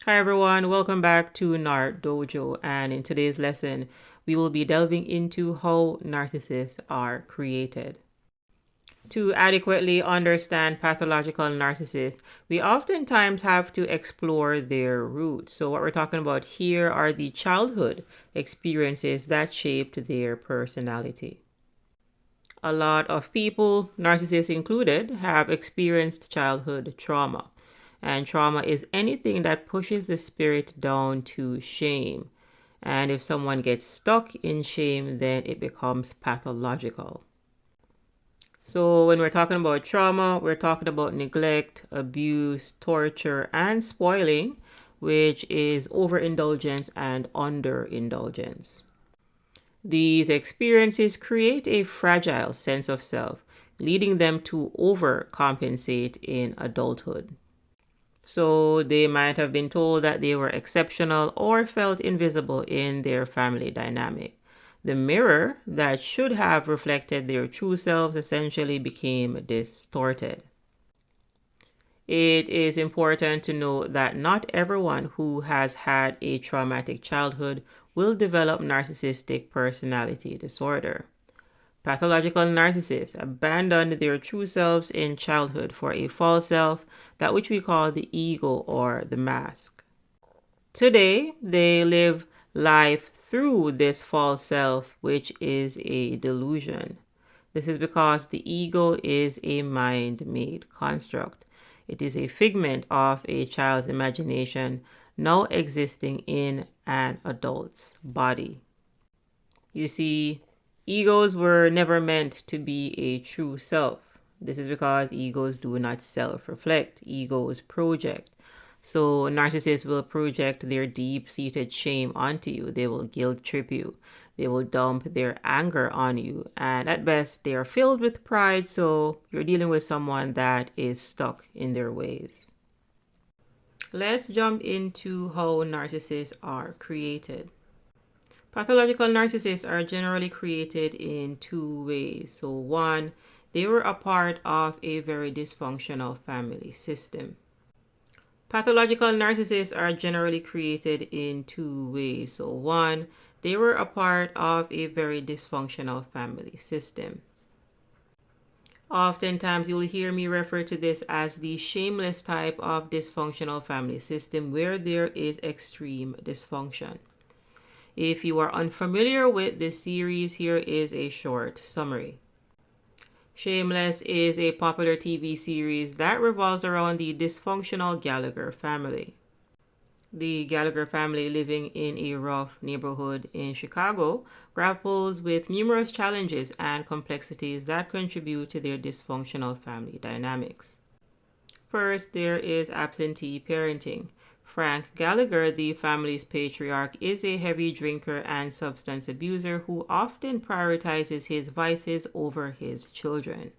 Hi everyone, welcome back to NARC Dojo, and in today's lesson, we will be delving into how narcissists are created. To adequately understand pathological narcissists, we oftentimes have to explore their roots. So what we're talking about here are the childhood experiences that shaped their personality. A lot of people, narcissists included, have experienced childhood trauma. And trauma is anything that pushes the spirit down to shame. And if someone gets stuck in shame, then it becomes pathological. So when we're talking about trauma, we're talking about neglect, abuse, torture, and spoiling, which is overindulgence and underindulgence. These experiences create a fragile sense of self, leading them to overcompensate in adulthood. So they might have been told that they were exceptional or felt invisible in their family dynamic. The mirror that should have reflected their true selves essentially became distorted. It is important to note that not everyone who has had a traumatic childhood will develop narcissistic personality disorder. Pathological narcissists abandon their true selves in childhood for a false self, that which we call the ego or the mask. Today, they live life through this false self, which is a delusion. This is because the ego is a mind-made construct. It is a figment of a child's imagination now existing in an adult's body. You see, egos were never meant to be a true self. This is because egos do not self-reflect. Egos project. So narcissists will project their deep-seated shame onto you. They will guilt trip you. They will dump their anger on you. And at best, they are filled with pride. So you're dealing with someone that is stuck in their ways. Let's jump into how narcissists are created. Pathological narcissists are generally created in two ways. So one, they were a part of a very dysfunctional family system. Pathological narcissists are generally created in two ways. So one, they were a part of a very dysfunctional family system. Oftentimes, you'll hear me refer to this as the shameless type of dysfunctional family system where there is extreme dysfunction. If you are unfamiliar with this series, here is a short summary. Shameless is a popular TV series that revolves around the dysfunctional Gallagher family. The Gallagher family, living in a rough neighborhood in Chicago, grapples with numerous challenges and complexities that contribute to their dysfunctional family dynamics. First, there is absentee parenting. Frank Gallagher, the family's patriarch, is a heavy drinker and substance abuser who often prioritizes his vices over his children.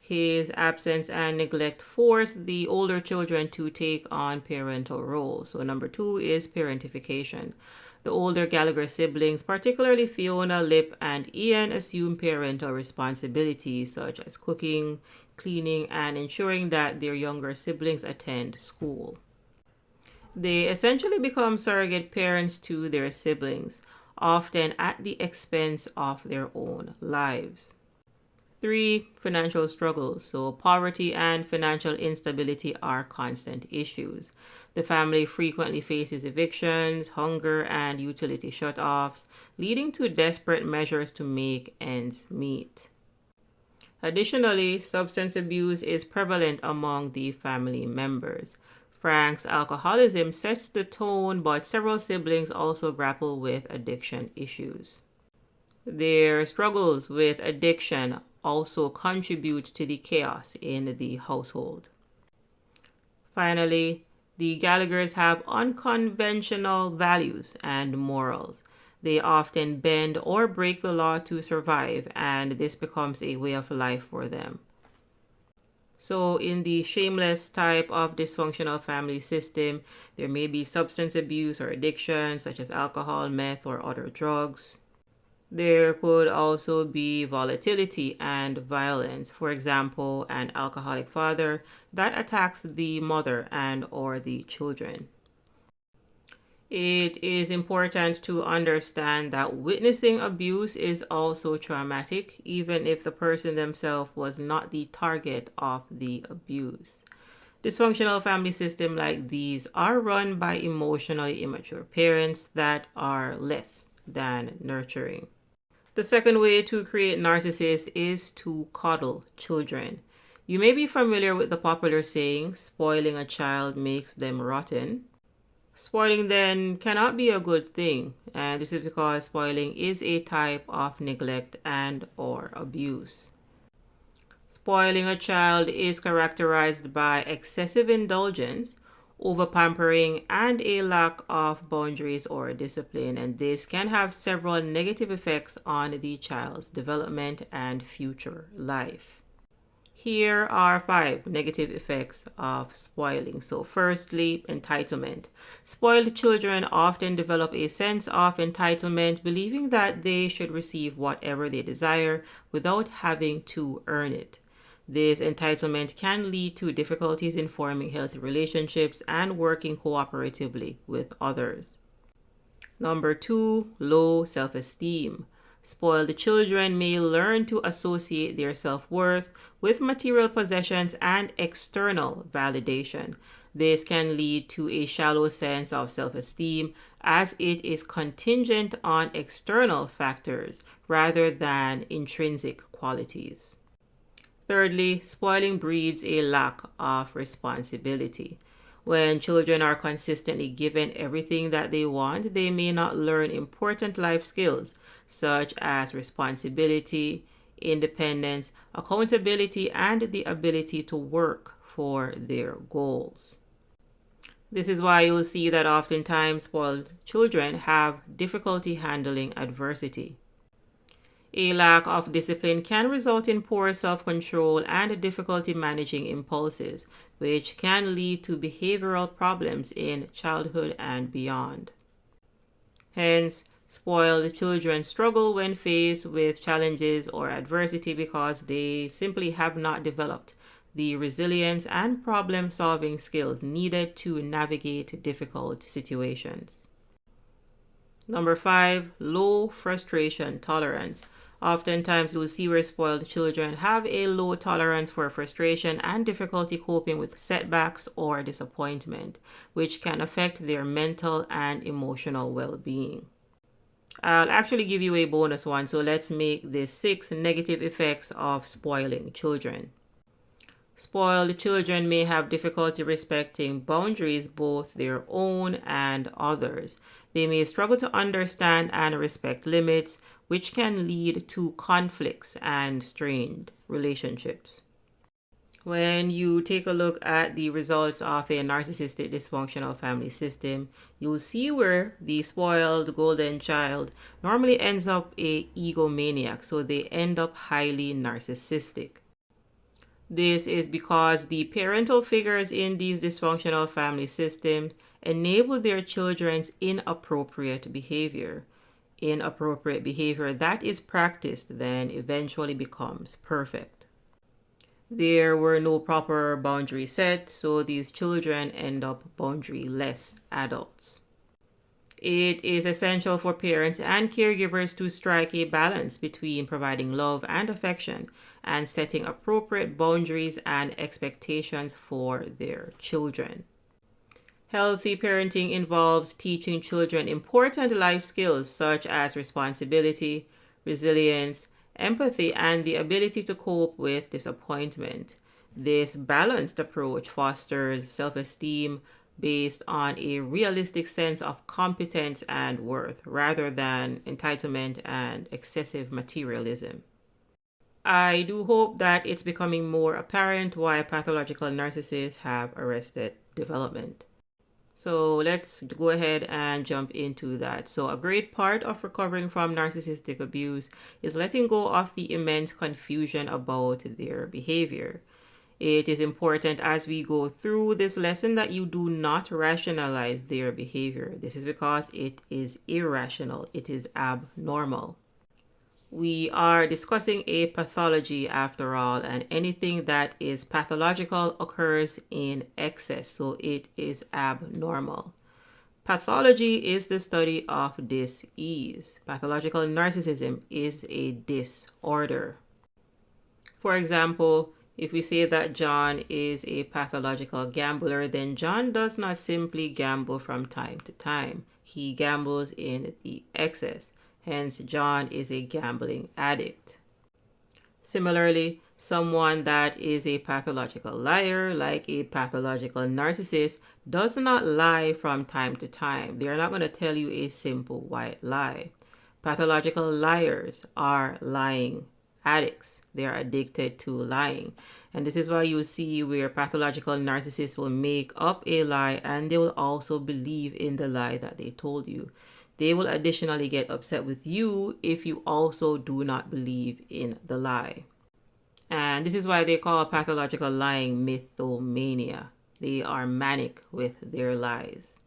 His absence and neglect force the older children to take on parental roles. So number two is parentification. The older Gallagher siblings, particularly Fiona, Lip, and Ian, assume parental responsibilities such as cooking, cleaning, and ensuring that their younger siblings attend school. They essentially become surrogate parents to their siblings, often at the expense of their own lives. Three, financial struggles. So poverty and financial instability are constant issues. The family frequently faces evictions, hunger, and utility shutoffs, leading to desperate measures to make ends meet. Additionally, substance abuse is prevalent among the family members. Frank's alcoholism sets the tone, but several siblings also grapple with addiction issues. Their struggles with addiction also contribute to the chaos in the household. Finally, the Gallaghers have unconventional values and morals. They often bend or break the law to survive, and this becomes a way of life for them. So in the shameless type of dysfunctional family system, there may be substance abuse or addiction, such as alcohol, meth, or other drugs. There could also be volatility and violence. For example, an alcoholic father that attacks the mother and or the children. It is important to understand that witnessing abuse is also traumatic, even if the person themselves was not the target of the abuse. Dysfunctional family systems like these are run by emotionally immature parents that are less than nurturing. The second way to create narcissists is to coddle children. You may be familiar with the popular saying, spoiling a child makes them rotten. Spoiling then cannot be a good thing, and this is because spoiling is a type of neglect and or abuse. Spoiling a child is characterized by excessive indulgence, over-pampering, and a lack of boundaries or discipline, and this can have several negative effects on the child's development and future life. Here are 5 negative effects of spoiling. So firstly, entitlement. Spoiled children often develop a sense of entitlement, believing that they should receive whatever they desire without having to earn it. This entitlement can lead to difficulties in forming healthy relationships and working cooperatively with others. Number 2, low self-esteem. Spoiled children may learn to associate their self-worth with material possessions and external validation. This can lead to a shallow sense of self-esteem as it is contingent on external factors rather than intrinsic qualities. Thirdly, spoiling breeds a lack of responsibility. When children are consistently given everything that they want, they may not learn important life skills such as responsibility, independence, accountability, and the ability to work for their goals. This is why you'll see that oftentimes spoiled children have difficulty handling adversity. A lack of discipline can result in poor self-control and difficulty managing impulses, which can lead to behavioral problems in childhood and beyond. Hence, spoiled children struggle when faced with challenges or adversity because they simply have not developed the resilience and problem-solving skills needed to navigate difficult situations. Number 5, low frustration tolerance. Oftentimes, you'll see where spoiled children have a low tolerance for frustration and difficulty coping with setbacks or disappointment, which can affect their mental and emotional well-being. I'll actually give you a bonus one, so let's make this 6 negative effects of spoiling children. Spoiled children may have difficulty respecting boundaries, both their own and others. They may struggle to understand and respect limits, which can lead to conflicts and strained relationships. When you take a look at the results of a narcissistic dysfunctional family system, you'll see where the spoiled golden child normally ends up a egomaniac, so they end up highly narcissistic. This is because the parental figures in these dysfunctional family systems enable their children's inappropriate behavior. Inappropriate behavior that is practiced then eventually becomes perfect. There were no proper boundaries set, so these children end up boundaryless adults. It is essential for parents and caregivers to strike a balance between providing love and affection and setting appropriate boundaries and expectations for their children. Healthy parenting involves teaching children important life skills such as responsibility, resilience, empathy, and the ability to cope with disappointment. This balanced approach fosters self-esteem based on a realistic sense of competence and worth rather than entitlement and excessive materialism. I do hope that it's becoming more apparent why pathological narcissists have arrested development. So let's go ahead and jump into that. So a great part of recovering from narcissistic abuse is letting go of the immense confusion about their behavior. It is important as we go through this lesson that you do not rationalize their behavior. This is because it is irrational. It is abnormal. We are discussing a pathology after all, and anything that is pathological occurs in excess, so it is abnormal. Pathology is the study of dis-ease. Pathological narcissism is a disorder. For example, if we say that John is a pathological gambler, then John does not simply gamble from time to time. He gambles in the excess. Hence, John is a gambling addict. Similarly, someone that is a pathological liar, like a pathological narcissist, does not lie from time to time. They are not going to tell you a simple white lie. Pathological liars are lying addicts. They are addicted to lying. And this is why you see where pathological narcissists will make up a lie and they will also believe in the lie that they told you. They will additionally get upset with you if you also do not believe in the lie. And this is why they call pathological lying mythomania. They are manic with their lies.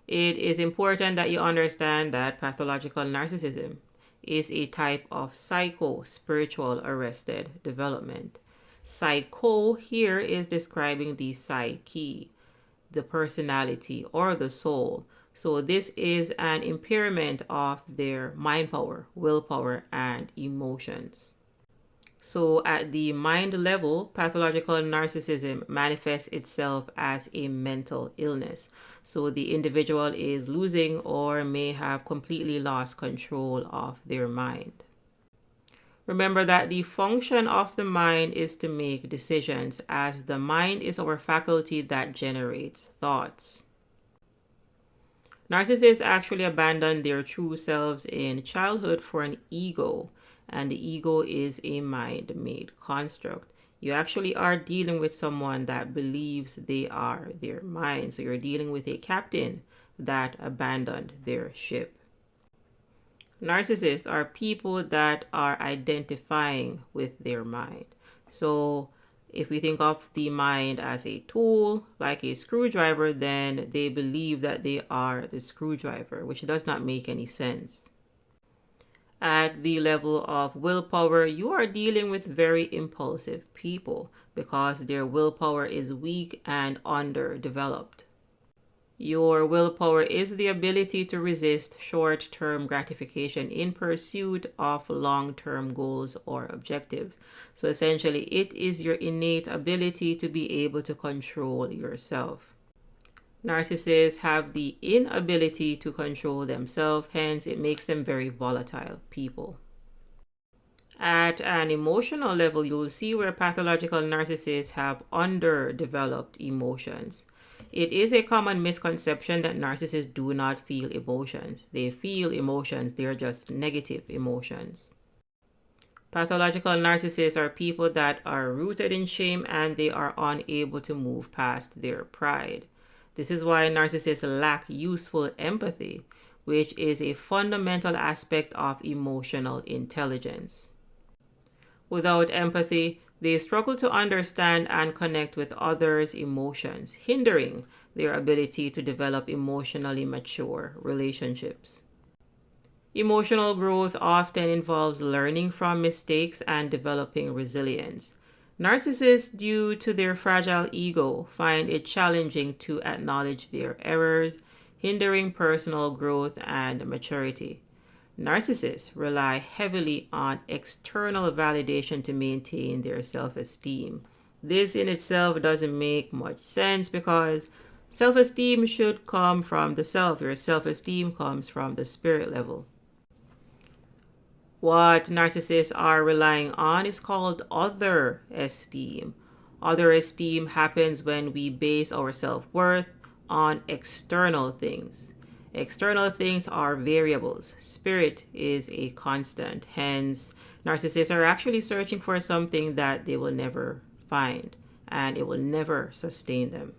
It is important that you understand that pathological narcissism is a type of psycho-spiritual arrested development. Psycho here is describing the psyche, the personality, or the soul. So this is an impairment of their mind power, willpower, and emotions. So at the mind level, pathological narcissism manifests itself as a mental illness. So the individual is losing or may have completely lost control of their mind. Remember that the function of the mind is to make decisions, as the mind is our faculty that generates thoughts. Narcissists actually abandon their true selves in childhood for an ego, and the ego is a mind-made construct. You actually are dealing with someone that believes they are their mind. So you're dealing with a captain that abandoned their ship. Narcissists are people that are identifying with their mind. So if we think of the mind as a tool, like a screwdriver, then they believe that they are the screwdriver, which does not make any sense. At the level of willpower, you are dealing with very impulsive people because their willpower is weak and underdeveloped. Your willpower is the ability to resist short-term gratification in pursuit of long-term goals or objectives. So essentially, it is your innate ability to be able to control yourself. Narcissists have the inability to control themselves, hence it makes them very volatile people. At an emotional level, you'll see where pathological narcissists have underdeveloped emotions. It is a common misconception that narcissists do not feel emotions. They feel emotions, they are just negative emotions. Pathological narcissists are people that are rooted in shame and they are unable to move past their pride. This is why narcissists lack useful empathy, which is a fundamental aspect of emotional intelligence. Without empathy, they struggle to understand and connect with others' emotions, hindering their ability to develop emotionally mature relationships. Emotional growth often involves learning from mistakes and developing resilience. Narcissists, due to their fragile ego, find it challenging to acknowledge their errors, hindering personal growth and maturity. Narcissists rely heavily on external validation to maintain their self-esteem. This in itself doesn't make much sense because self-esteem should come from the self. Your self-esteem comes from the spirit level. What narcissists are relying on is called other esteem. Other esteem happens when we base our self-worth on external things. External things are variables. Spirit is a constant. Hence, narcissists are actually searching for something that they will never find, and it will never sustain them.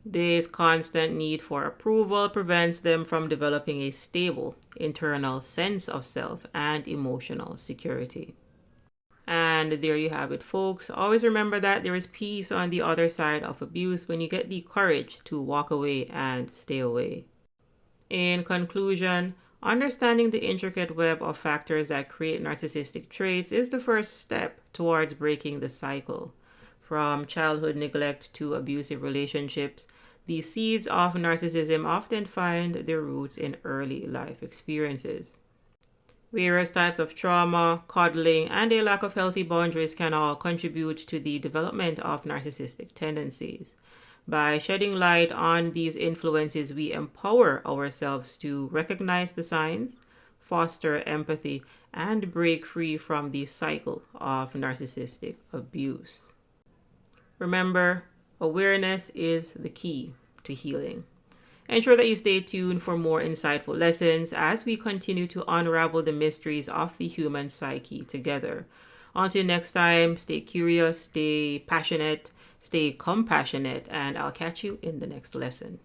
This constant need for approval prevents them from developing a stable internal sense of self and emotional security. And there you have it, folks. Always remember that there is peace on the other side of abuse when you get the courage to walk away and stay away. In conclusion, understanding the intricate web of factors that create narcissistic traits is the first step towards breaking the cycle. From childhood neglect to abusive relationships, The seeds of narcissism often find their roots in early life experiences. Various types of trauma, coddling, and a lack of healthy boundaries can all contribute to the development of narcissistic tendencies. By shedding light on these influences, we empower ourselves to recognize the signs, foster empathy, and break free from the cycle of narcissistic abuse. Remember, awareness is the key to healing. Ensure that you stay tuned for more insightful lessons as we continue to unravel the mysteries of the human psyche together. Until next time, stay curious, stay passionate, stay compassionate, and I'll catch you in the next lesson.